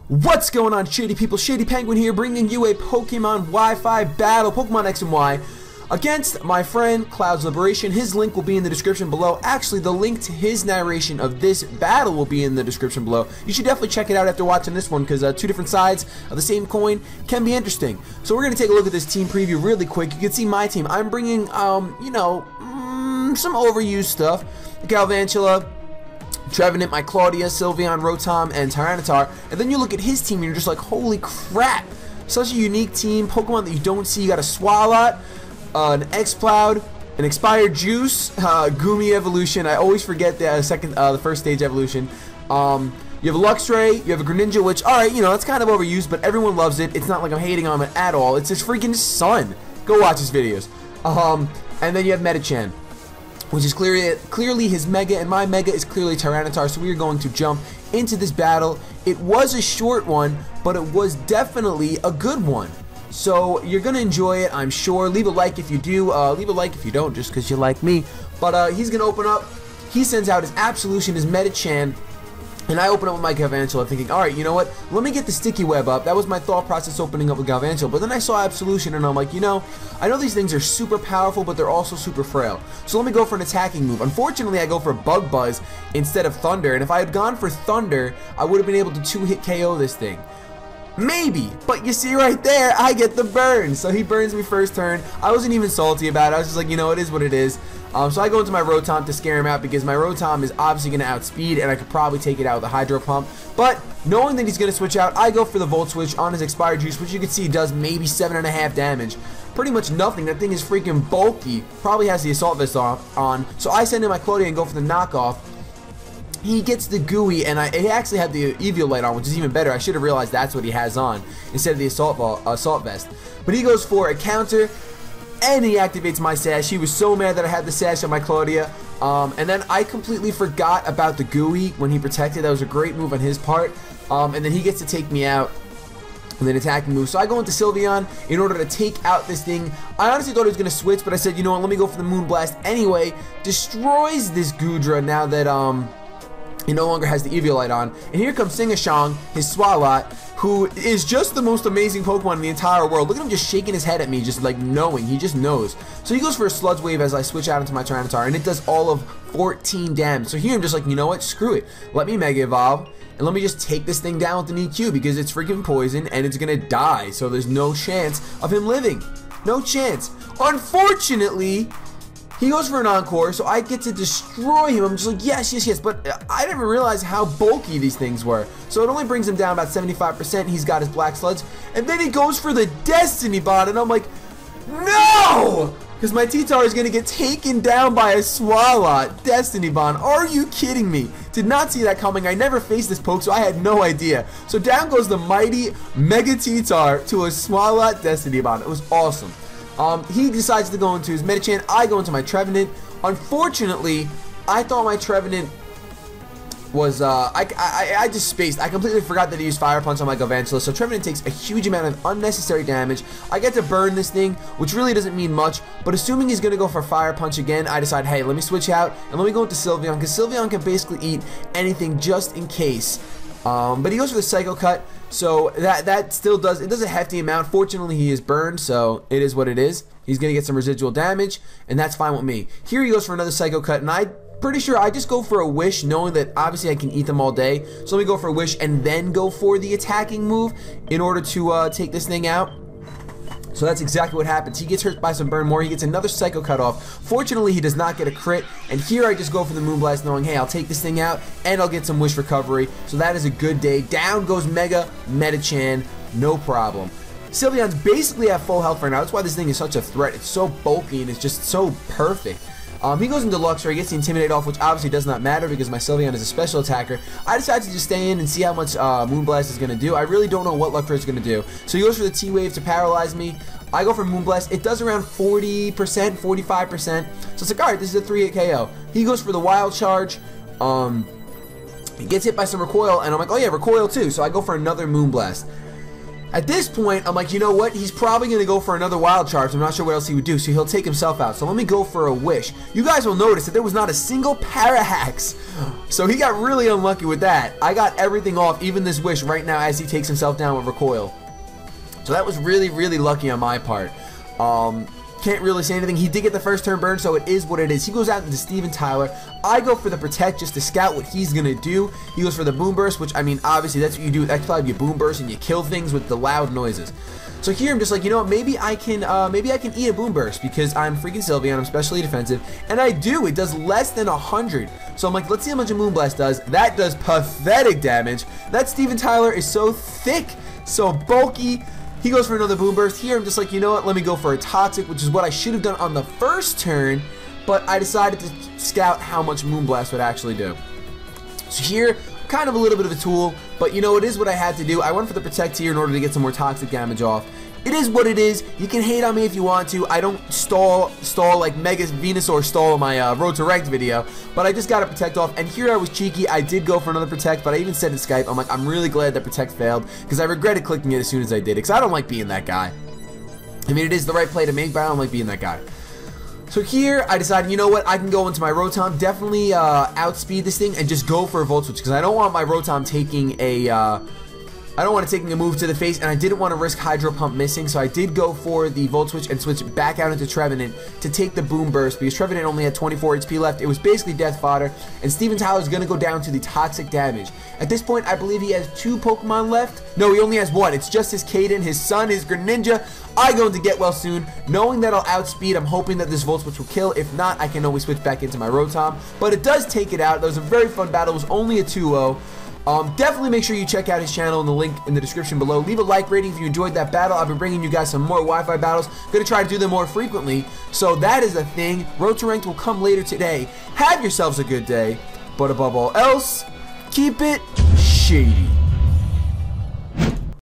What's going on, Shady people? ShadyPenguinn here, bringing you a Pokemon Wi-Fi battle, Pokemon X and Y, against my friend CloudsLiberation. His link will be in the description below. Actually, the link to his narration of this battle will be in the description below. You should definitely check it out after watching this one, because two different sides of the same coin can be interesting. So we're going to take a look at this team preview really quick. You can see my team. I'm bringing, some overused stuff. Galvantula, Trevenant, my Claudia, Sylveon, Rotom, and Tyranitar. And then you look at his team and you're just like, holy crap. Such a unique team. Pokemon that you don't see. You got a SWALOT, an X-Cloud, an Expired Juice, Gumi evolution. I always forget the first stage evolution. You have a Luxray, you have a Greninja, which, alright, that's kind of overused, but everyone loves it. It's not like I'm hating on it at all. It's his freaking son. Go watch his videos. And then you have Metachan, which is clearly his Mega, and my Mega is clearly Tyranitar, so we are going to jump into this battle. It was a short one, but it was definitely a good one. So you're going to enjoy it, I'm sure. Leave a like if you do, leave a like if you don't, just because you like me. But he's going to open up. He sends out his Absolution, his Metachan, and I open up with my Galvantula thinking, alright, you know what, let me get the Sticky Web up. That was my thought process opening up with Galvantula. But then I saw Absolution and I'm like, I know these things are super powerful, but they're also super frail. So let me go for an attacking move. Unfortunately, I go for Bug Buzz instead of Thunder. And if I had gone for Thunder, I would have been able to 2-hit KO this thing. Maybe, but you see right there, I get the burn. So he burns me first turn. I wasn't even salty about it. I was just like, it is what it is. So I go into my Rotom to scare him out, because my Rotom is obviously going to outspeed, and I could probably take it out with a Hydro Pump. But knowing that he's going to switch out, I go for the Volt Switch on his Expired Juice, which you can see does maybe 7.5 damage. Pretty much nothing. That thing is freaking bulky. Probably has the Assault Vest on. So I send in my Claudia and go for the knockoff. He gets the Gooey, and he actually had the Eviolite on, which is even better. I should have realized that's what he has on instead of the Assault Vest. But he goes for a counter, and he activates my Sash. He was so mad that I had the Sash on my Claudia. And then I completely forgot about the Gooey when he protected. That was a great move on his part. And then he gets to take me out with an attacking move. So I go into Sylveon in order to take out this thing. I honestly thought he was going to switch, but I said, you know what, let me go for the Moonblast anyway. Destroys this Goodra now that he no longer has the Eviolite on. And here comes Singashong, his Swalot, who is just the most amazing Pokemon in the entire world. Look at him just shaking his head at me, just like knowing. He just knows. So he goes for a Sludge Wave as I switch out into my Tyranitar, and it does all of 14 damage. So here I'm just like, you know what, screw it. Let me Mega Evolve, and let me just take this thing down with an EQ, because it's freaking poison, and it's going to die. So there's no chance of him living. No chance. Unfortunately, he goes for an Encore, so I get to destroy him. I'm just like, yes, yes, yes. But I didn't realize how bulky these things were. So it only brings him down about 75%. He's got his Black Sludge. And then he goes for the Destiny Bond, and I'm like, no! Because my T-Tar is going to get taken down by a Swalot. Destiny Bond. Are you kidding me? Did not see that coming. I never faced this poke, so I had no idea. So down goes the mighty Mega T-Tar to a Swalot Destiny Bond. It was awesome. He decides to go into his Metachan. I go into my Trevenant. Unfortunately, I thought my Trevenant was, I just spaced. I completely forgot that he used Fire Punch on my Galvantula, so Trevenant takes a huge amount of unnecessary damage. I get to burn this thing, which really doesn't mean much, but assuming he's going to go for Fire Punch again, I decide, hey, let me switch out, and let me go into Sylveon, because Sylveon can basically eat anything just in case. But he goes for the Psycho Cut, so that still does, it does a hefty amount. Fortunately, he is burned, so it is what it is. He's going to get some residual damage, and that's fine with me. Here he goes for another Psycho Cut, and I'm pretty sure I just go for a Wish, knowing that obviously I can eat them all day. So let me go for a Wish, and then go for the attacking move in order to take this thing out. So that's exactly what happens. He gets hurt by some Burn More. He gets another Psycho Cut off. Fortunately, he does not get a crit. And here I just go for the Moonblast, knowing, hey, I'll take this thing out, and I'll get some Wish Recovery. So that is a good day. Down goes Mega Metachan. No problem. Sylveon's basically at full health right now. That's why this thing is such a threat. It's so bulky, and it's just so perfect. He goes into Luxray, gets the Intimidate off, which obviously does not matter because my Sylveon is a special attacker. I decided to just stay in and see how much Moonblast is going to do. I really don't know what Luxray is going to do. So he goes for the T-Wave to paralyze me. I go for Moonblast. It does around 40%, 45%. So it's like, alright, this is a 3-hit KO. He goes for the Wild Charge. He gets hit by some Recoil, and I'm like, oh yeah, Recoil too. So I go for another Moonblast. At this point, I'm like, you know what? He's probably going to go for another wild charge. I'm not sure what else he would do, so he'll take himself out. So let me go for a wish. You guys will notice that there was not a single para-hacks. So he got really unlucky with that. I got everything off, even this wish right now as he takes himself down with recoil. So that was really, really lucky on my part. Can't really say anything. He did get the first turn burn, so it is what it is. He goes out into Steven Tyler. I go for the protect just to scout what he's gonna do. He goes for the boom burst, which I mean, obviously that's what you do. That's probably your boom burst, and you kill things with the loud noises. So here I'm just like, you know what? Maybe I can eat a boom burst because I'm freaking Sylveon. I'm specially defensive, and I do. It does less than 100. So I'm like, let's see how much a Moonblast does. That does pathetic damage. That Steven Tyler is so thick, so bulky. He goes for another boom burst. Here I'm just like, you know what, let me go for a toxic, which is what I should have done on the first turn, but I decided to scout how much Moonblast would actually do. So here, kind of a little bit of a tool, but you know, it is what I had to do. I went for the protect here in order to get some more toxic damage off. It is what it is. You can hate on me if you want to. I don't stall like Mega Venusaur stall in my Road to Ranked video, but I just got to protect off. And here I was cheeky. I did go for another protect, but I even said in Skype, I'm like, I'm really glad that protect failed because I regretted clicking it as soon as I did it because I don't like being that guy. I mean, it is the right play to make, but I don't like being that guy. So here, I decided, you know what, I can go into my Rotom, definitely outspeed this thing and just go for a Volt Switch because I don't want my Rotom taking a move to the face, and I didn't want to risk Hydro Pump missing, so I did go for the Volt Switch and switch back out into Trevenant to take the Boom Burst because Trevenant only had 24 HP left. It was basically death fodder, and Steven Tyler's going to go down to the toxic damage. At this point, I believe he has 2 Pokemon left. No, he only has 1. It's just his Caden, his son, his Greninja. I go into Get Well Soon, knowing that I'll outspeed. I'm hoping that this Volt Switch will kill. If not, I can always switch back into my Rotom, but it does take it out. That was a very fun battle. It was only a 2-0. Definitely make sure you check out his channel in the link in the description below. Leave a like rating if you enjoyed that battle. I've been bringing you guys some more Wi-Fi battles. Gonna try to do them more frequently. So that is a thing. Road to Ranked will come later today. Have yourselves a good day. But above all else, keep it shady.